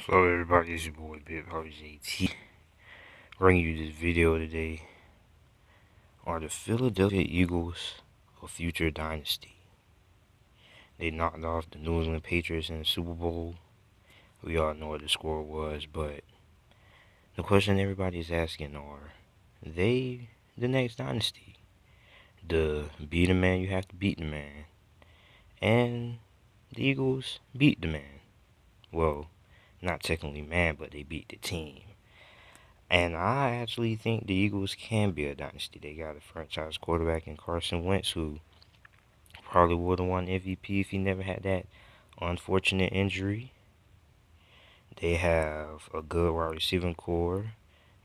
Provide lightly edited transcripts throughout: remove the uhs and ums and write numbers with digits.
Hello everybody, it's your boy Big Poppy JT. Bringing you this video today. Are the Philadelphia Eagles a future dynasty? They knocked off the New England Patriots in the Super Bowl. We all know what the score was, but the question everybody is asking are they the next dynasty? To be the man, you have to beat the man. And the Eagles beat the man. Well, not technically man, but they beat the team. And I actually think the Eagles can be a dynasty. They got a franchise quarterback in Carson Wentz, who probably would have won MVP if he never had that unfortunate injury. They have a good wide receiving core,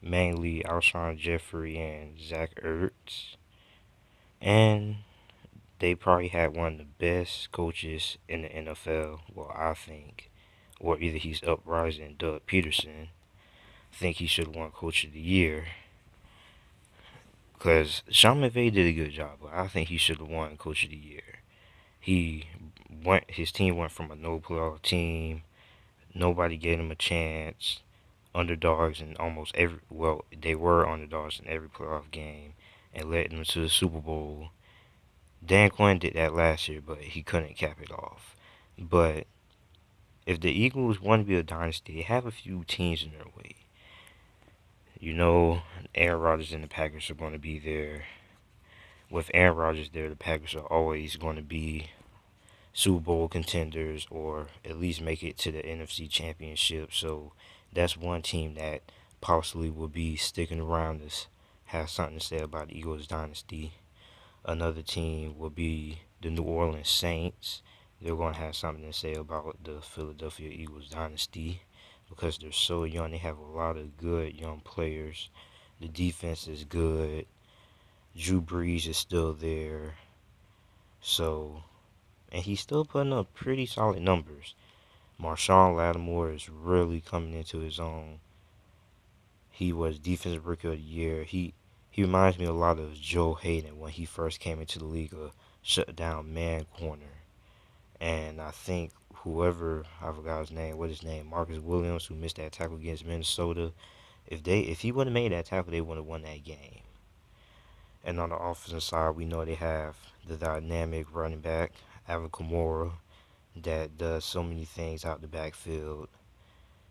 mainly Alshon Jeffrey and Zach Ertz. And they probably had one of the best coaches in the NFL, well, I think. Or either he's uprising Doug Peterson. I think he should have won Coach of the Year. Because Sean McVay did a good job, but I think he should have won Coach of the Year. His team went from a no playoff team. Nobody gave him a chance. Underdogs in almost every, well, they were underdogs in every playoff game and led them to the Super Bowl. Dan Quinn did that last year, but he couldn't cap it off. But if the Eagles want to be a dynasty, they have a few teams in their way. You know, Aaron Rodgers and the Packers are going to be there. With Aaron Rodgers there, the Packers are always going to be Super Bowl contenders or at least make it to the NFC Championship. So that's one team that possibly will be sticking around to have something to say about the Eagles dynasty. Another team will be the New Orleans Saints. They're going to have something to say about the Philadelphia Eagles dynasty because they're so young. They have a lot of good young players. The defense is good. Drew Brees is still there. So, and he's still putting up pretty solid numbers. Marshawn Lattimore is really coming into his own. He was Defensive Rookie of the Year. He reminds me a lot of Joe Hayden when he first came into the league, a shut-down man corner. And I think I forgot his name, Marcus Williams, who missed that tackle against Minnesota. If he would have made that tackle, they would have won that game. And on the offensive side, we know they have the dynamic running back, Alvin Kamara, that does so many things out the backfield.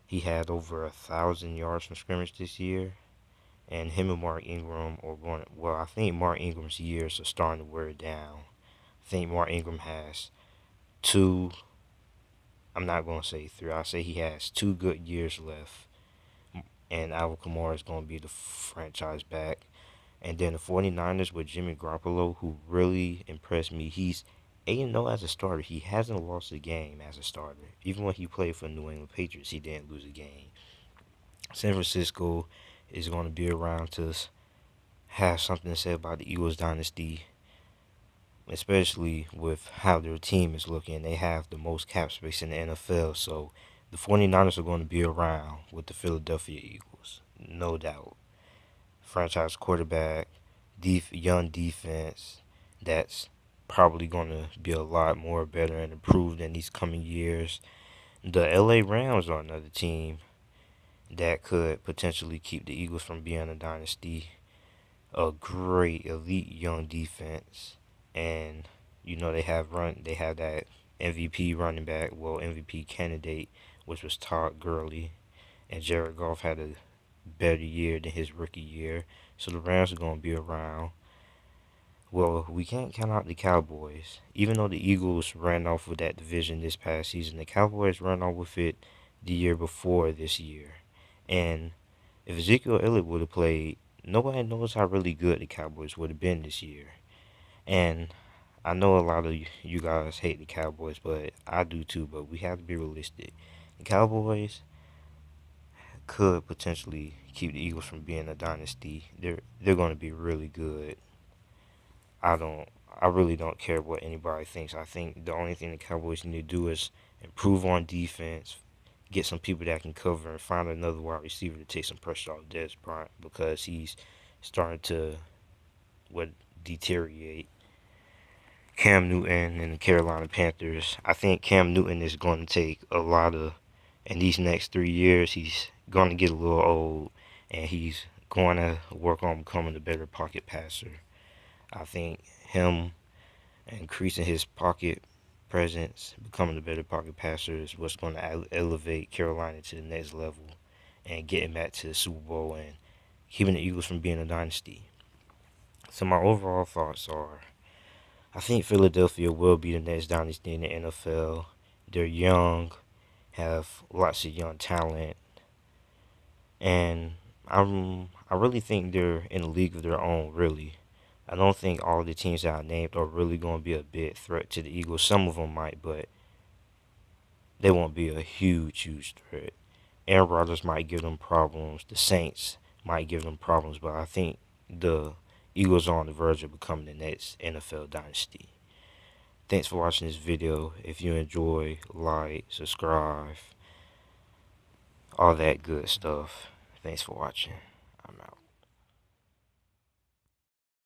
He had over 1,000 yards from scrimmage this year. And him and Mark Ingram I think Mark Ingram's years are starting to wear down. I think Mark Ingram has I'm not going to say three, I'll say he has 2 good years left. And Alvin Kamara is going to be the franchise back. And then the 49ers with Jimmy Garoppolo, who really impressed me. He's 8-0 as a starter. He hasn't lost a game as a starter. Even when he played for the New England Patriots, he didn't lose a game. San Francisco is going to be around to have something to say about the Eagles dynasty, especially with how their team is looking. They have the most cap space in the NFL, so the 49ers are going to be around with the Philadelphia Eagles, no doubt. Franchise quarterback, young defense that's probably going to be a lot more better and improved in these coming years. The LA Rams are another team that could potentially keep the Eagles from being a dynasty. A great elite young defense, and they have that MVP running back, MVP candidate, which was Todd Gurley, and Jared Goff had a better year than his rookie year. So the Rams are going to be around. Well, we can't count out the Cowboys. Even though the Eagles ran off with that division this past season, the Cowboys ran off with it the year before this year. And if Ezekiel Elliott would have played, nobody knows how really good the Cowboys would have been this year. And I know a lot of you guys hate the Cowboys, but I do too, but we have to be realistic. The Cowboys could potentially keep the Eagles from being a dynasty. They're going to be really good. I really don't care what anybody thinks. I think the only thing the Cowboys need to do is improve on defense, get some people that can cover, and find another wide receiver to take some pressure off Dez Bryant because he's starting to deteriorate. Cam Newton and the Carolina Panthers. I think Cam Newton is going to take a lot of in these next 3 years, he's going to get a little old, and he's going to work on becoming a better pocket passer. I think him increasing his pocket presence, becoming a better pocket passer is what's going to elevate Carolina to the next level and getting back to the Super Bowl and keeping the Eagles from being a dynasty. So my overall thoughts are, I think Philadelphia will be the next dynasty in the NFL. They're young, have lots of young talent, and I really think they're in a league of their own. Really, I don't think all the teams that I named are really going to be a big threat to the Eagles. Some of them might, but they won't be a huge threat. Aaron Rodgers might give them problems. The Saints might give them problems, but I think the Eagles are on the verge of becoming the next NFL dynasty. Thanks for watching this video. If you enjoy, like, subscribe, all that good stuff. Thanks for watching. I'm out.